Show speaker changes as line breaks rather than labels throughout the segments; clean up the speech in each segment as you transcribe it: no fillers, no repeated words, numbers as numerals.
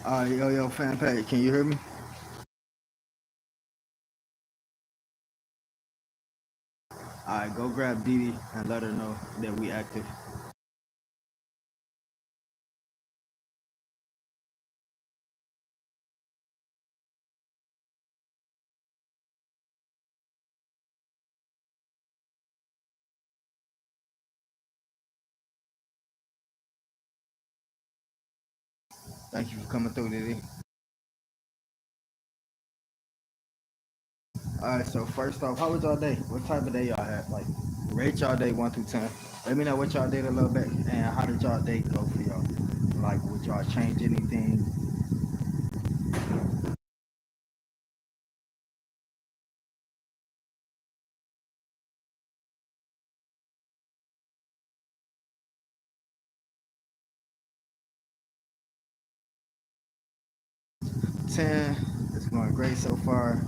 Yo, fan page, can you hear me? Alright, go grab Didi and let her know that we active. Thank you for coming through, Didi. Alright, so first off, how was y'all day? What type of day y'all had? Like, rate y'all day 1 through 10. Let me know what y'all did a little bit and how did y'all day go for y'all? Like, would y'all change anything? 10, it's going great so far.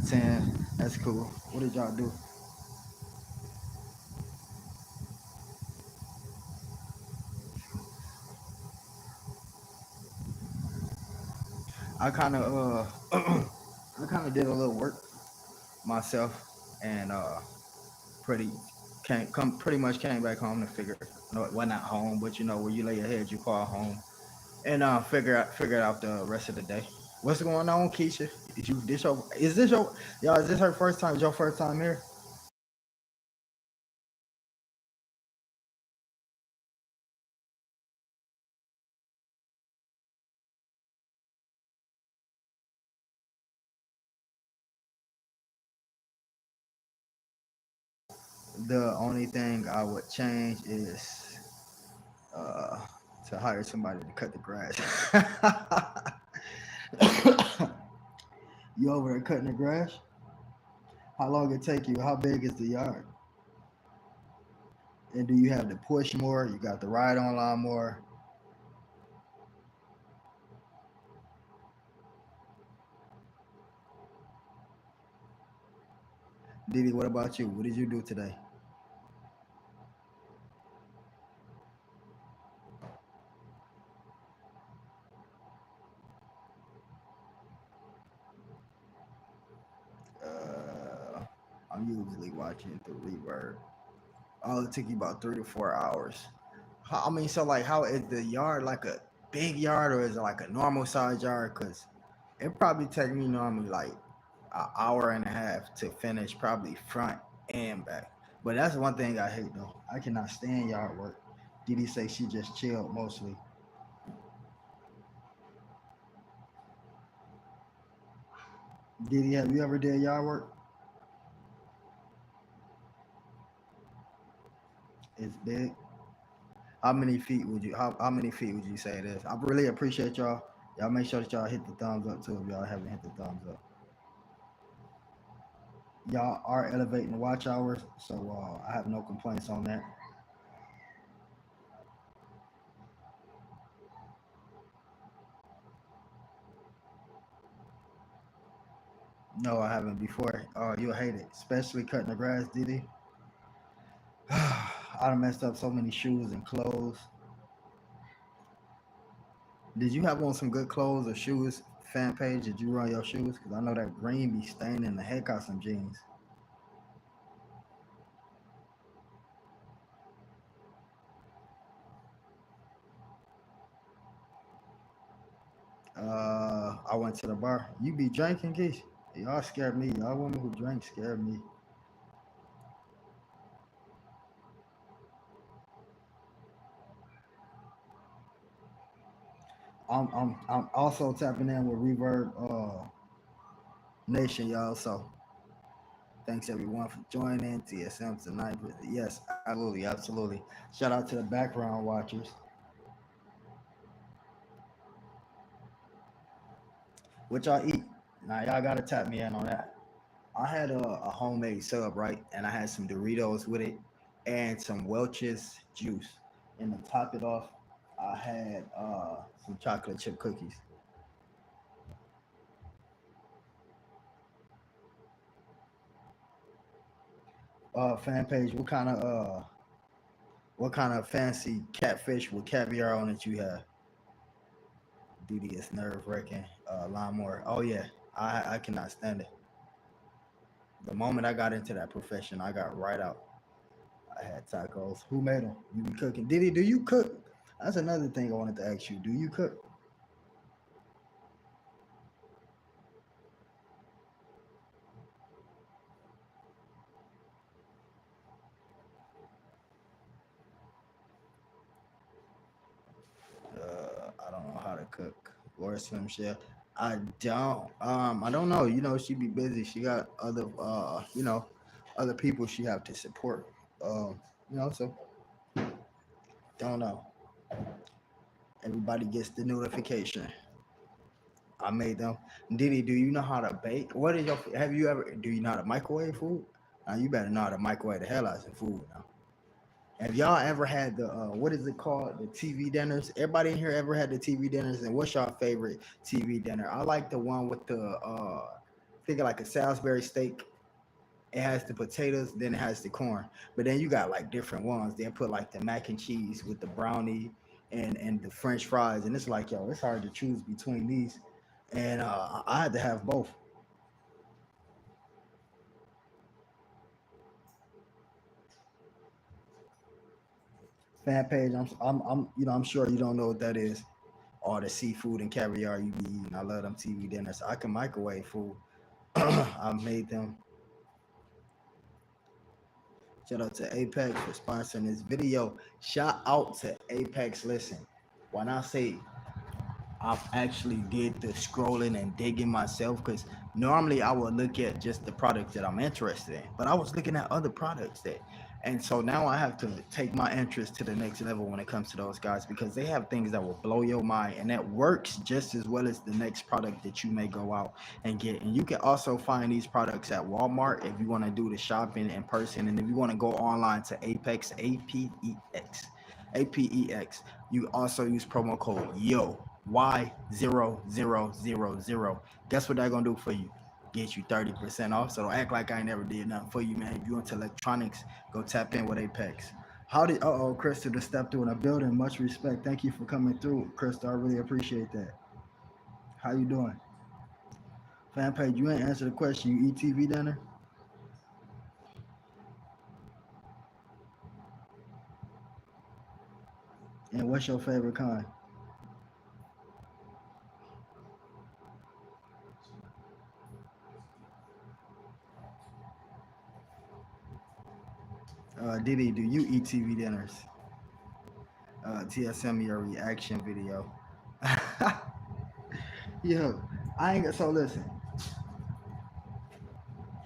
10, that's cool. What did y'all do? I kind of, I kind of did a little work myself and pretty pretty much came back home to figure no well not home but where you lay your head you call home and figure out the rest of the day. What's going on, Keisha? Is this your y'all, is this her first time? Is your first time here? The only thing I would change is uh to hire somebody to cut the grass. You over there cutting the grass? How long it take you? How big is the yard? And do you have to push more? You got the ride on lawnmower? Didi, what about you? What did you do today? Uh, I'm usually watching through Reverb. Oh, it took you about 3 to 4 hours. I mean, so like, how is the yard like a big yard or is it like a normal size yard? Cause it probably take me normally like an hour and a half to finish, probably front and back. But that's one thing I hate though. I cannot stand yard work. Did he say she just chilled mostly? Did he have you ever did yard work? It's big. How many feet would you say it is? I really appreciate y'all. Y'all make sure that y'all hit the thumbs up too if y'all haven't hit the thumbs up. Y'all are elevating the watch hours, so I have no complaints on that. No, I haven't before. Oh, you'll hate it, especially cutting the grass, Didi. I done messed up so many shoes and clothes. Did you have on some good clothes or shoes? Fan page, did you run your shoes? Cause I know that green be staining the heck out some jeans. I went to the bar. You be drinking, Keish? Y'all scared me. Y'all women who drink scared me. I'm also tapping in with Reverb Nation, y'all. So thanks everyone for joining TSM tonight. Yes, absolutely, absolutely. Shout out to the background watchers. What y'all eat? Now y'all gotta tap me in on that. I had a homemade sub, right? And I had some Doritos with it and some Welch's juice. And to top it off, I had some chocolate chip cookies. Fan page, what kind of fancy catfish with caviar on it you have? Duty is nerve wracking. Lawnmower. Oh yeah, I cannot stand it. The moment I got into that profession, I got right out. I had tacos. Who made them? You be cooking? Diddy, do you cook? That's another thing I wanted to ask you. Do you cook? I don't know how to cook or swim shell. I don't. I don't know. You know, she be busy. She got other, other people she have to support. So don't know. Everybody gets the notification. I made them. Diddy, do you know how to bake? What is your? Have you ever? Do you know how to microwave food? Now you better know how to microwave the hell out of some food now. Have y'all ever had the what is it called? The TV dinners? Everybody in here ever had the TV dinners? And what's your favorite TV dinner? I like the one with the thinking like a Salisbury steak. It has the potatoes, then it has the corn. But then you got like different ones. They put like the mac and cheese with the brownie and the French fries. And it's like, yo, it's hard to choose between these. And I had to have both. Fan page, I'm sure you don't know what that is. All the seafood and caviar you be eating. I love them TV dinners. I can microwave food. I made them. Shout out to Apex for sponsoring this video. Shout out to Apex. Listen, when I say I've actually did the scrolling and digging myself, because normally I would look at just the products that I'm interested in, but I was looking at other products that, and so now I have to take my interest to the next level when it comes to those guys, because they have things that will blow your mind and that works just as well as the next product that you may go out and get. And you can also find these products at Walmart if you want to do the shopping in person, and if you want to go online to Apex, APEX. You also use promo code Y0000. Guess what they're gonna do for you? Get you 30% off. So don't act like I ain't never did nothing for you, man. If you into electronics, go tap in with Apex. How did Crystal just stepped through in a building? Much respect. Thank you for coming through, Crystal. I really appreciate that. How you doing? Fan page, you ain't answer the question. You eat TV dinner? And what's your favorite kind? Diddy, do you eat TV dinners? TSM your reaction video. Yo, I ain't so listen,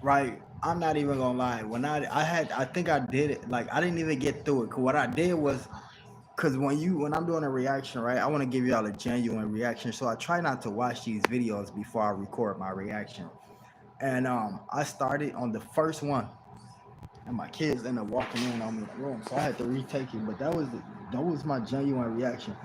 right? I'm not even gonna lie. When I think I did it. Like I didn't even get through it. 'Cause what I did was, cause when I'm doing a reaction, right? I want to give y'all a genuine reaction. So I try not to watch these videos before I record my reaction. And I started on the first one, and my kids ended up walking in on me in the room, so I had to retake it. But that was my genuine reaction.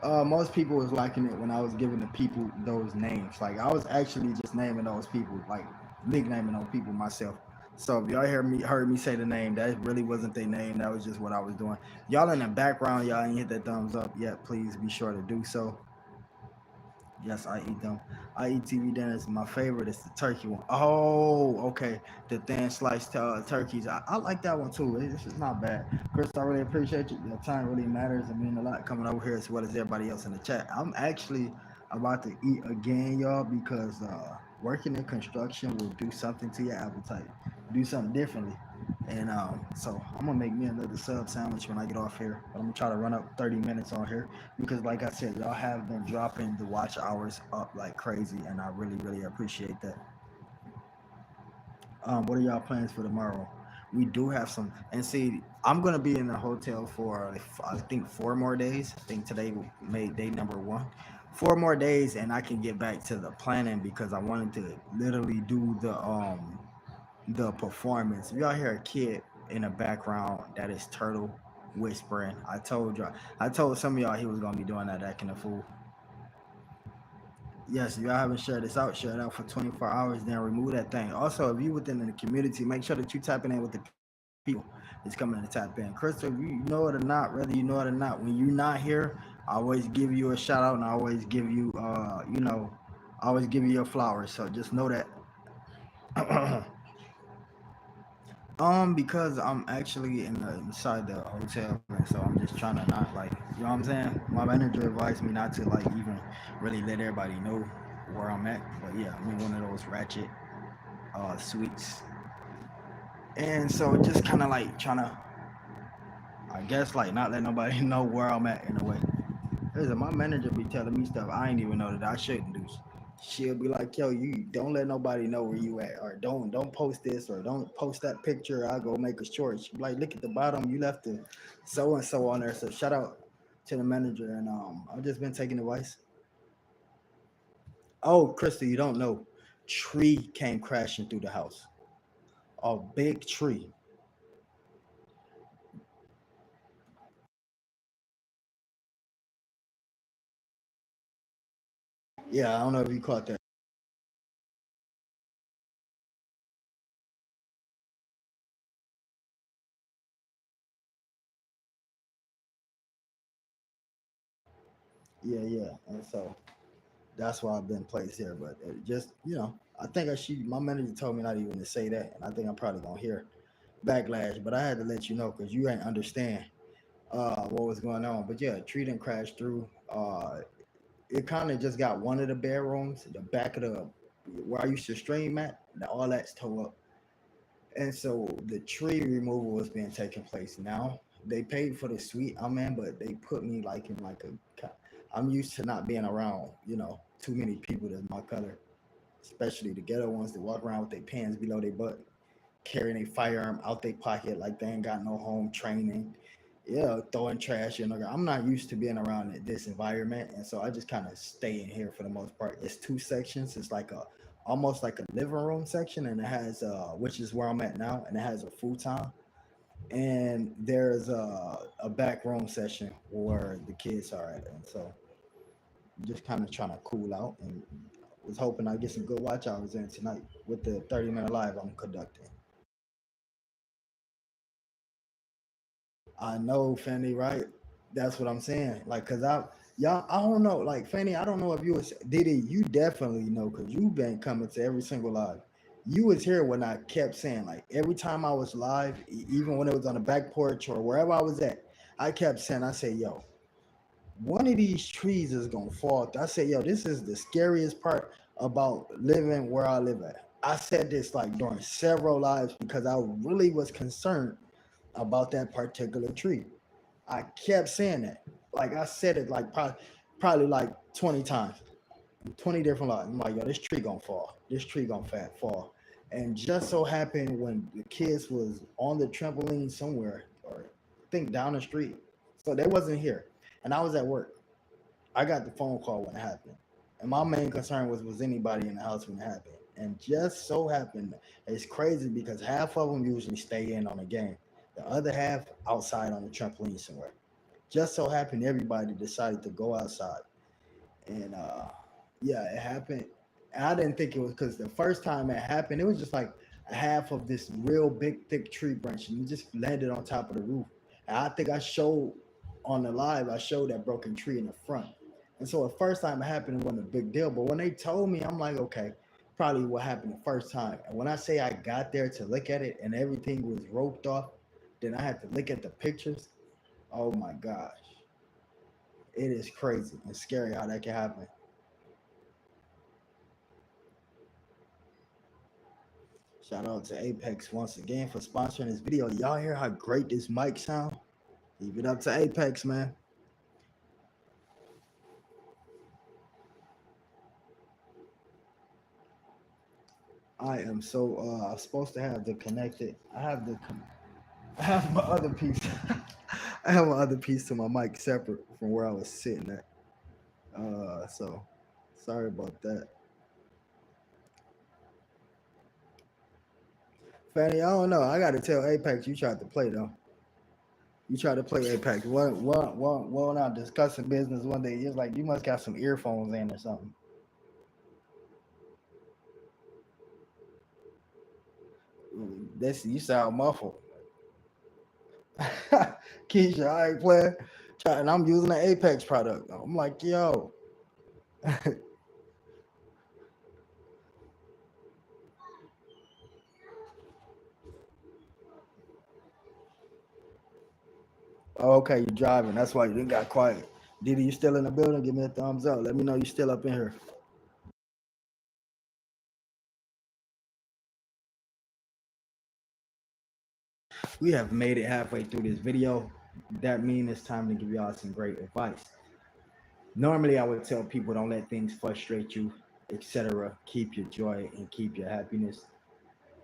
Most people was liking it when I was giving the people those names. Like I was actually just naming those people, like nicknaming those people myself. So if y'all heard me say the name, that really wasn't their name. That was just what I was doing. Y'all in the background, y'all ain't hit that thumbs up yet. Please be sure to do so. Yes, I eat them. I eat TV dinners. My favorite is the turkey one. Oh, okay. The thin sliced turkeys. I like that one too. It's not bad. Chris, I really appreciate you. Your time really matters. I mean a lot coming over here as well as everybody else in the chat. I'm actually about to eat again, y'all, because working in construction will do something to your appetite. Do something differently. And so I'm gonna make me another sub sandwich when I get off here. But I'm gonna try to run up 30 minutes on here because like I said, y'all have been dropping the watch hours up like crazy, and I really, really appreciate that. What are y'all plans for tomorrow? We do have some, and see, I'm gonna be in the hotel for I think 4 more days. I think today made day number one. 4 more days, and I can get back to the planning because I wanted to literally do the performance. If y'all hear a kid in the background, that is Turtle whispering. I told some of y'all he was gonna be doing that, acting a fool. Yes, if y'all haven't shared this out, share it out for 24 hours, then remove that thing. Also, if you within the community, make sure that you tapping in with the people that's coming to tap in. Crystal, you know it or not, whether you know it or not, when you're not here, I always give you a shout out, and I always give you, I always give you your flowers. So just know that. Because I'm actually inside the hotel, and so I'm just trying to not like, you know what I'm saying. My manager advised me not to like even really let everybody know where I'm at. But yeah, I'm in one of those ratchet suites, and so just kind of like trying to, I guess, like not let nobody know where I'm at in a way. Listen, my manager be telling me stuff I ain't even know that I shouldn't do. She'll be like, "Yo, you don't let nobody know where you at, or don't post this, or don't post that picture. I go make a short." She be like, "Look at the bottom, you left the so and so on there." So shout out to the manager, and I've just been taking advice. Oh, Krista, you don't know, tree came crashing through the house. A big tree. Yeah, I don't know if you caught that. Yeah, yeah, and so that's why I've been placed here. But it just, I think my manager told me not even to say that, and I think I'm probably gonna hear backlash. But I had to let you know because you ain't understand what was going on. But yeah, tree didn't crash through. It kind of just got one of the bedrooms, the back of the where I used to stream at, all that's tore up. And so the tree removal was being taken place now. They paid for the suite I'm in, but they put me like in like I'm used to not being around, too many people that's my color, especially the ghetto ones that walk around with their pants below their butt, carrying a firearm out their pocket like they ain't got no home training. Yeah, throwing trash in. I'm not used to being around this environment, and so I just kind of stay in here for the most part. It's two sections. It's like a almost like a living room section, and it has which is where I'm at now, and it has a futon, and there's a back room section where the kids are at, and so just kind of trying to cool out, and was hoping I get some good watch hours in tonight with the 30-minute live I'm conducting. I know, Fanny, right? That's what I'm saying. Like, cause y'all, I don't know. Like, Fanny, I don't know if you was Diddy. You definitely know, cause you've been coming to every single live. You was here when I kept saying, like, every time I was live, even when it was on the back porch or wherever I was at, I kept saying, I said, yo, one of these trees is gonna fall. I said, yo, this is the scariest part about living where I live at. I said this like during several lives because I really was concerned about that particular tree. I kept saying that. Like I said it like probably like 20 times, 20 different lives. I'm like, yo, this tree gonna fall. This tree gonna fat fall. And just so happened when the kids was on the trampoline somewhere, or I think down the street. So they wasn't here. And I was at work. I got the phone call when it happened. And my main concern was anybody in the house when it happened. And just so happened, it's crazy because half of them usually stay in on the game. The other half outside on the trampoline somewhere. Just so happened everybody decided to go outside. And yeah, it happened. And I didn't think it was because the first time it happened, it was just like a half of this real big, thick tree branch, and it just landed on top of the roof. And I think I showed on the live, I showed that broken tree in the front. And so the first time it happened, it wasn't a big deal. But when they told me, I'm like, okay, probably what happened the first time. And when I say I got there to look at it and everything was roped off, then I had to look at the pictures. Oh my gosh, it is crazy and scary how that can happen. Shout out to Apex once again for sponsoring this video. Y'all hear how great this mic sound? Leave it up to Apex, man. I am so supposed to have the connected. I have my other piece. I have my other piece to my mic separate from where I was sitting at. So sorry about that. Fanny, I don't know. I gotta tell Apex you tried to play though. You tried to play Apex. One out discussing business one day. It's like you must got some earphones in or something. That's you sound muffled. Keisha, I ain't playing. And I'm using an Apex product. I'm like, yo. Oh, okay, you driving. That's why you didn't got quiet. Didi, you still in the building? Give me a thumbs up. Let me know you still up in here. We have made it halfway through this video. That means it's time to give y'all some great advice. Normally, I would tell people don't let things frustrate you, etc. Keep your joy and keep your happiness.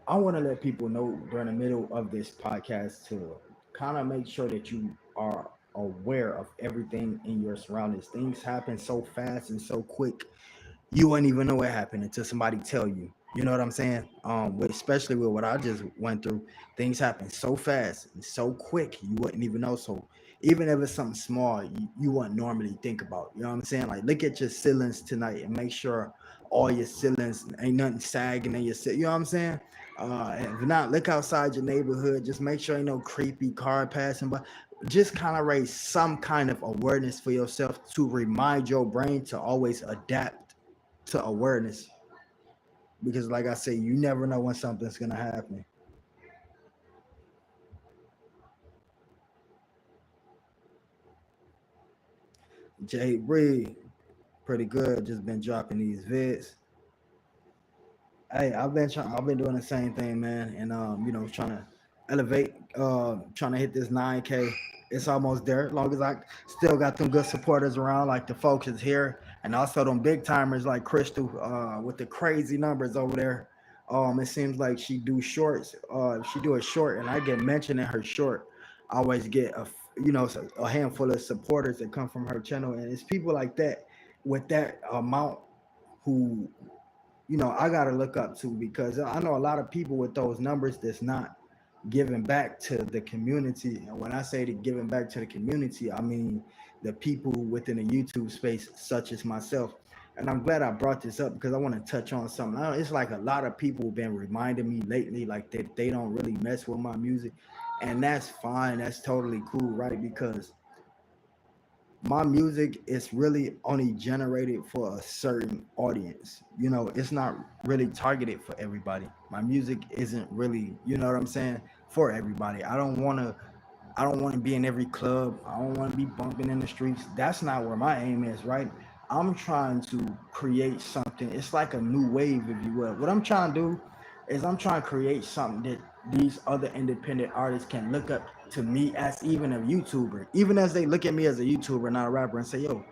I want to let people know during the middle of this podcast to kind of make sure that you are aware of everything in your surroundings. Things happen so fast and so quick you wouldn't even know what happened until somebody tell you. You know what I'm saying? Especially with what I just went through, things happen so fast and so quick you wouldn't even know. So even if it's something small, you wouldn't normally think about. You know what I'm saying? Like look at your ceilings tonight and make sure all your ceilings ain't nothing sagging in your ceiling. You know what I'm saying? If not, look outside your neighborhood. Just make sure ain't no creepy car passing by. Just kind of raise some kind of awareness for yourself to remind your brain to always adapt to awareness, because like I say, you never know when something's gonna happen. Jay Bree, pretty good. Just been dropping these vids. Hey, I've been doing the same thing, man, and trying to elevate, trying to hit this 9K. It's almost there. As long as I still got them good supporters around, like the folks is here, and also them big timers like Crystal, with the crazy numbers over there. It seems like she do shorts. She do a short, and I get mentioned in her short. I always get a handful of supporters that come from her channel, and it's people like that with that amount who I got to look up to, because I know a lot of people with those numbers that's not giving back to the community. And when I say to giving back to the community, I mean the people within the YouTube space, such as myself. And I'm glad I brought this up because I want to touch on something. It's like a lot of people have been reminding me lately, like that they don't really mess with my music. And that's fine. That's totally cool, right? Because my music is really only generated for a certain audience. It's not really targeted for everybody. My music isn't really, you know what I'm saying, for everybody. I don't want to be in every club. I don't want to be bumping in the streets. That's not where my aim is, right? I'm trying to create something. It's like a new wave, if you will. What I'm trying to do is I'm trying to create something that these other independent artists can look up to me as even a YouTuber, even as they look at me as a YouTuber, not a rapper, and say, yo,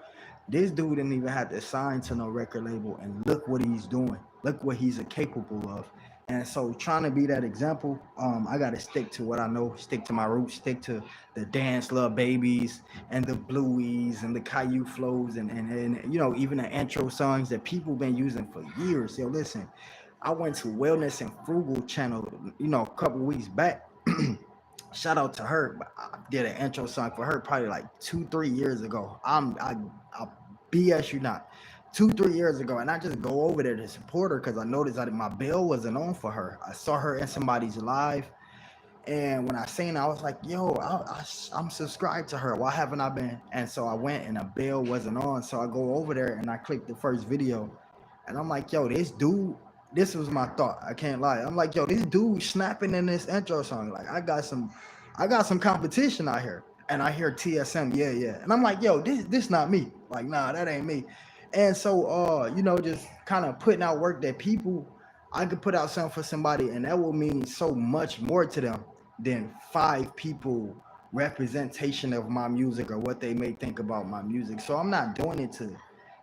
this dude didn't even have to sign to no record label, and look what he's doing. Look what he's capable of. And so, trying to be that example, I got to stick to what I know, stick to my roots, stick to the dance love babies and the blueies and the Caillou flows, and even the intro songs that people been using for years. Yo, listen, I went to Wellness and Frugal channel, a couple weeks back. Shout out to her. I did an intro song for her probably like 2-3 years ago. I BS you not, 2-3 years ago, and I just go over there to support her because I noticed that my bill wasn't on for her. I saw her in somebody's live, and when I seen it, I was like, yo, I'm subscribed to her. Why haven't I been? And so I went, and a bill wasn't on. So I go over there and I click the first video, and I'm like, yo, this dude. This was my thought. I can't lie. I'm like, yo, this dude snapping in this intro song. Like, I got some competition out here. And I hear TSM, yeah, yeah. And I'm like, yo, this not me. Like, nah, that ain't me. And so just kind of putting out work that people, I could put out something for somebody, and that will mean so much more to them than five people representation of my music or what they may think about my music. So I'm not doing it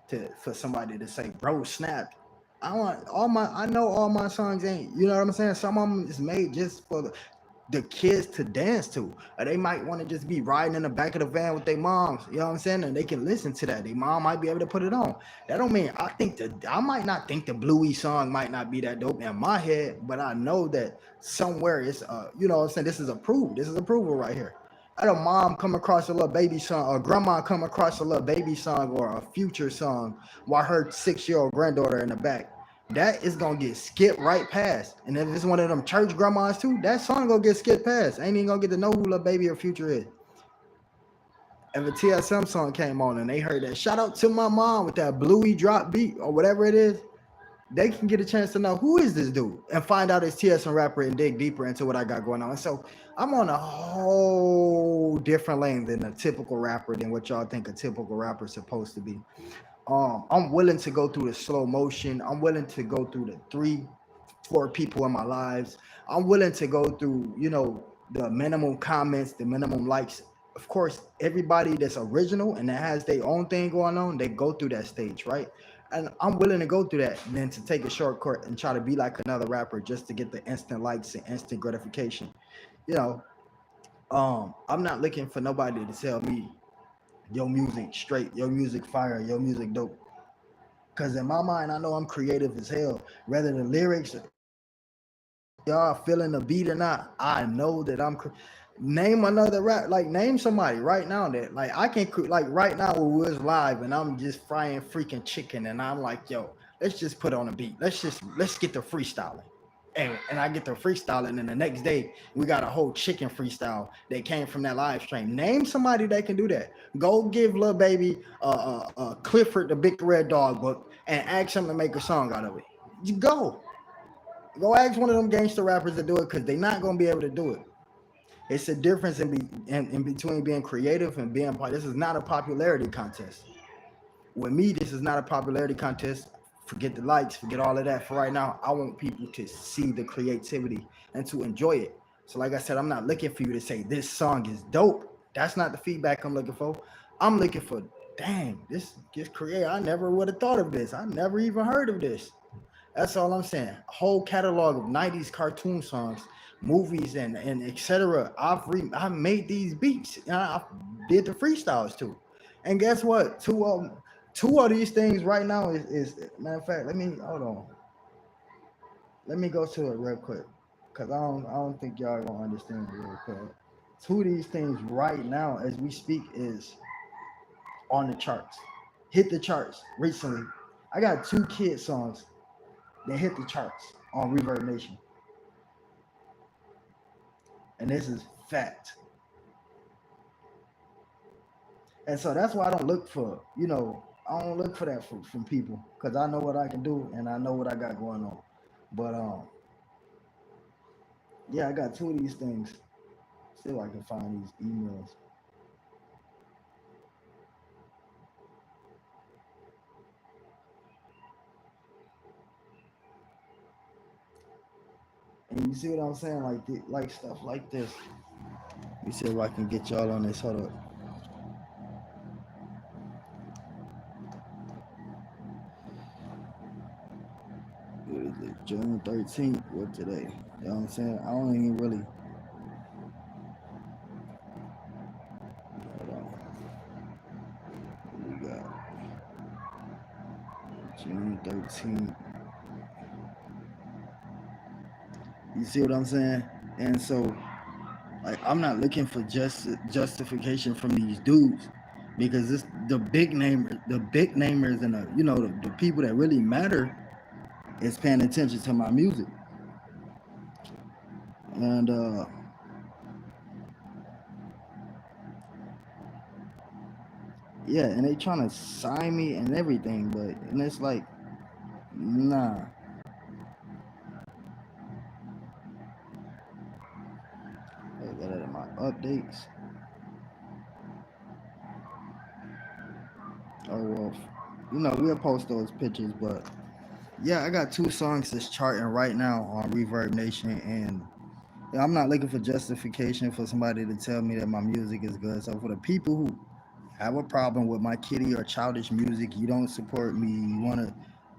to for somebody to say, bro, snap. I know all my songs ain't, you know what I'm saying? Some of them is made just for the kids to dance to. Or they might want to just be riding in the back of the van with their moms, you know what I'm saying? And they can listen to that. Their mom might be able to put it on. That don't mean I might not think the Bluey song might not be that dope in my head, but I know that somewhere it's you know what I'm saying, this is approved. This is approval right here. I had a mom come across a little baby song, or grandma come across a little baby song or a future song while her 6-year-old granddaughter in the back. That is gonna get skipped right past. And if it's one of them church grandmas too, that song gonna get skipped past. Ain't even gonna get to know who little baby or future is. if a TSM song came on and they heard that shout out to my mom with that bluey drop beat or whatever it is, they can get a chance to know who is this dude and find out it's TSM rapper and dig deeper into what I got going on. So I'm on a whole different lane than a typical rapper than what y'all think a typical rapper is supposed to be. I'm willing to go through the slow motion. I'm willing to go through the three, four people in my lives. I'm willing to go through, the minimum comments, the minimum likes. Of course, everybody that's original and that has their own thing going on, they go through that stage, right? And I'm willing to go through that than to take a shortcut and try to be like another rapper just to get the instant likes and instant gratification. You know, I'm not looking for nobody to tell me your music straight, your music fire, your music dope. Cause in my mind, I know I'm creative as hell. Whether the lyrics, y'all feeling the beat or not, I know that name another rap, like name somebody right now that like I can like right now we was live and I'm just frying freaking chicken and I'm like, yo, let's just put on a beat. Let's get the freestyling. And I get the freestyling and the next day we got a whole chicken freestyle that came from that live stream. Name somebody that can do that. Go give Lil Baby Clifford the Big Red Dog book and ask him to make a song out of it. You go ask one of them gangster rappers to do it because they're not gonna be able to do it. It's a difference in between being creative and being. This is not a popularity contest. With me, this is not a popularity contest. Forget the likes, forget all of that. For right now, I want people to see the creativity and to enjoy it. So, like I said, I'm not looking for you to say this song is dope. That's not the feedback I'm looking for. I'm looking for, dang, this gets creative. I never would have thought of this. I never even heard of this. That's all I'm saying. A whole catalog of '90s cartoon songs, movies, and etc. I made these beats and I did the freestyles too. And guess what? Two of these things right now is matter of fact. Let me hold on. Let me go to it real quick because I don't think y'all gonna understand it real quick. Two of these things right now as we speak is on the charts. Hit the charts recently. I got two kid songs that hit the charts on Reverb Nation. And this is fact. And so that's why I don't look for, I don't look for that from people because I know what I can do and I know what I got going on. But yeah, I got two of these things. Still, I can find these emails. And you see what I'm saying? Like stuff like this. Let me see if I can get y'all on this. Hold up. What is it? June 13th. What today? You know what I'm saying? I don't even really. Hold on. We got June 13th. You see what I'm saying? And so, like, I'm not looking for justification from these dudes because it's the big namers, and the people that really matter is paying attention to my music. And yeah, and they trying to sign me and everything, and it's like, nah. I got it in my updates. Oh well, we'll post those pictures, but yeah, I got two songs that's charting right now on Reverb Nation, and yeah, I'm not looking for justification for somebody to tell me that my music is good. So for the people who have a problem with my kiddie or childish music, you don't support me, you want to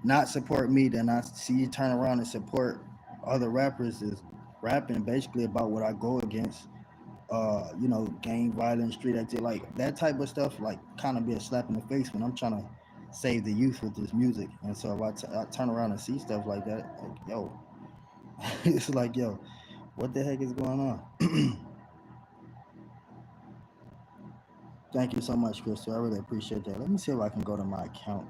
not support me, then I see you turn around and support other rappers is rapping basically about what I go against. Gang violence, street activity, like that type of stuff, like kind of be a slap in the face when I'm trying to save the youth with this music. And so if I turn around and see stuff like that, like, yo, it's like, yo, what the heck is going on? Thank you so much, Crystal. I really appreciate that. Let me see if I can go to my account.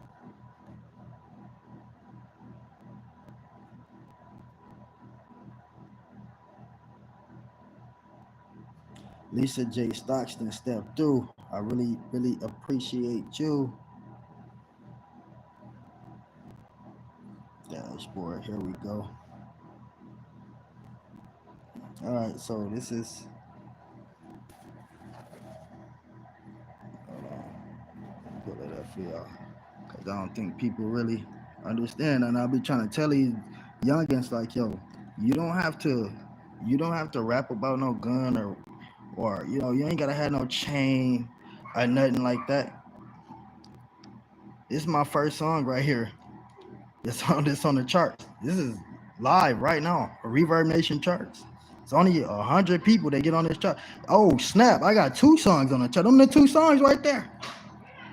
Lisa J. Stockton stepped through. I really, really appreciate you. Dashboard. Here we go. All right, so this is. Hold on, pull it up for y'all, cause I don't think people really understand, and I'll be trying to tell these youngins like, yo, you don't have to, you don't have to rap about no gun or you ain't gotta have no chain or nothing like that. This is my first song right here. This on the charts. This is live right now. Reverb Nation charts. It's only 100 people that get on this chart. Oh snap! I got 2 songs on the chart. Them the 2 songs right there.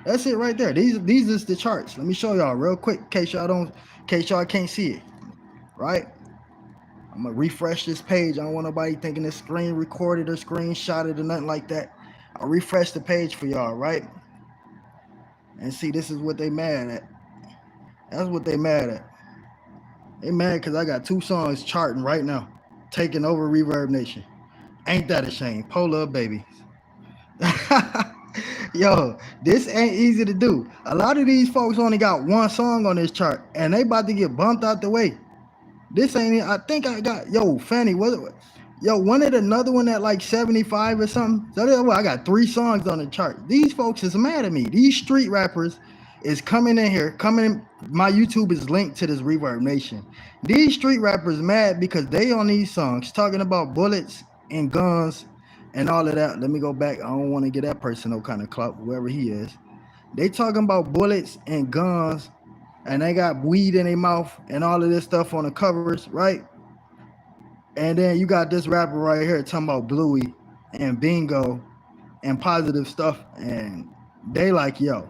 That's it right there. These is the charts. Let me show y'all real quick, in case y'all can't see it. Right. I'm gonna refresh this page. I don't want nobody thinking this screen recorded or screenshotted or nothing like that. I'll refresh the page for y'all, right? And see, this is what they mad at. That's what they mad at. They mad because I got 2 songs charting right now, taking over Reverb Nation. Ain't that a shame? Pull up, baby. Yo, this ain't easy to do. A lot of these folks only got 1 song on this chart, and they about to get bumped out the way. This ain't it. I think I got Fanny. What? Yo, wanted another one at like 75 or something. So well, I got 3 songs on the chart. These folks is mad at me. These street rappers is coming in here. My YouTube is linked to this Reverb Nation. These street rappers mad because they on these songs talking about bullets and guns and all of that. Let me go back. I don't want to get that person no kind of clout, whoever he is. They talking about bullets and guns, and they got weed in their mouth and all of this stuff on the covers, right? And then you got this rapper right here talking about Bluey and Bingo and positive stuff, and they like, yo,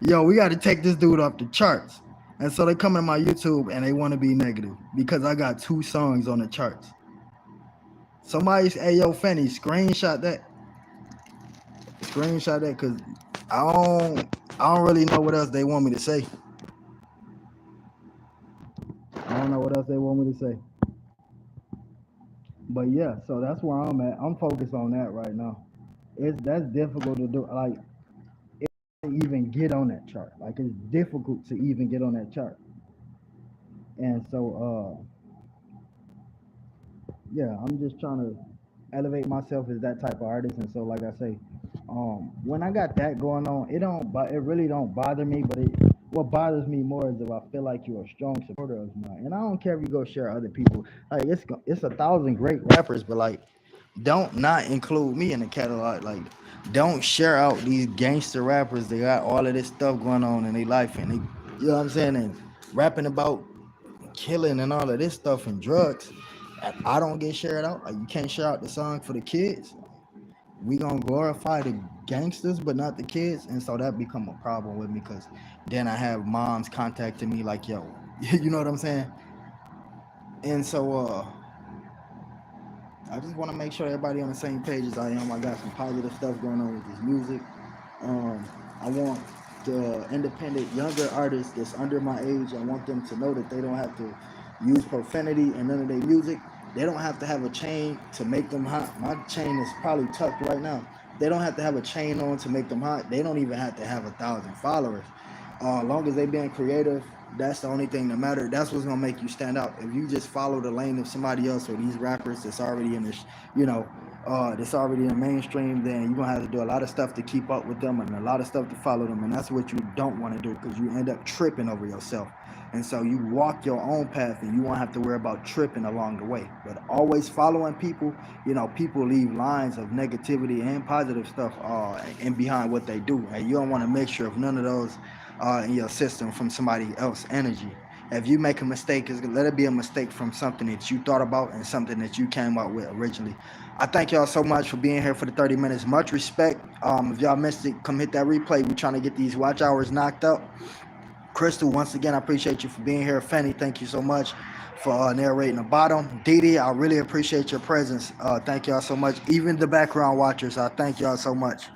yo, we got to take this dude off the charts. And so they come to my YouTube and they want to be negative because I got 2 songs on the charts. Somebody say, hey, yo, Fanny, screenshot that. Screenshot that, because I don't really know what else they want me to say. I don't know what else they want me to say. But yeah, so that's where I'm at. I'm focused on that right now. That's difficult to do. Like, it even get on that chart. Like, it's difficult to even get on that chart. And so yeah, I'm just trying to elevate myself as that type of artist. And so, like I say, when I got that going on, it really don't bother me. But what bothers me more is if I feel like you're a strong supporter of mine. And I don't care if you go share other people. Like, it's 1,000 great rappers, but like, don't not include me in the catalog. Like, don't share out these gangster rappers. They got all of this stuff going on in their life, and they, you know what I'm saying, and rapping about killing and all of this stuff and drugs. I don't get shared out. Like, you can't share out the song for the kids. We gonna glorify the gangsters, but not the kids, and so that become a problem with me because then I have moms contacting me like, yo, you know what I'm saying? And so I just want to make sure everybody on the same page as I am. I got some positive stuff going on with this music. I want the independent younger artists that's under my age. I want them to know that they don't have to use profanity in none of their music. They don't have to have a chain to make them hot. My chain is probably tucked right now. They don't have to have a chain on to make them hot. They don't even have to have 1,000 followers. As long as they being creative, that's the only thing that matters. That's what's gonna make you stand out. If you just follow the lane of somebody else or these rappers that's already in this, that's already in the mainstream, then you're gonna have to do a lot of stuff to keep up with them and a lot of stuff to follow them, and that's what you don't want to do because you end up tripping over yourself. And so you walk your own path and you won't have to worry about tripping along the way. But always following people, people leave lines of negativity and positive stuff in behind what they do. And you don't want to mixture of none of those in your system from somebody else's energy. If you make a mistake, let it be a mistake from something that you thought about and something that you came up with originally. I thank y'all so much for being here for the 30 minutes. Much respect. If y'all missed it, come hit that replay. We're trying to get these watch hours knocked up. Crystal, once again, I appreciate you for being here. Fanny, thank you so much for narrating the bottom. Didi, I really appreciate your presence. Thank y'all so much. Even the background watchers, I thank y'all so much.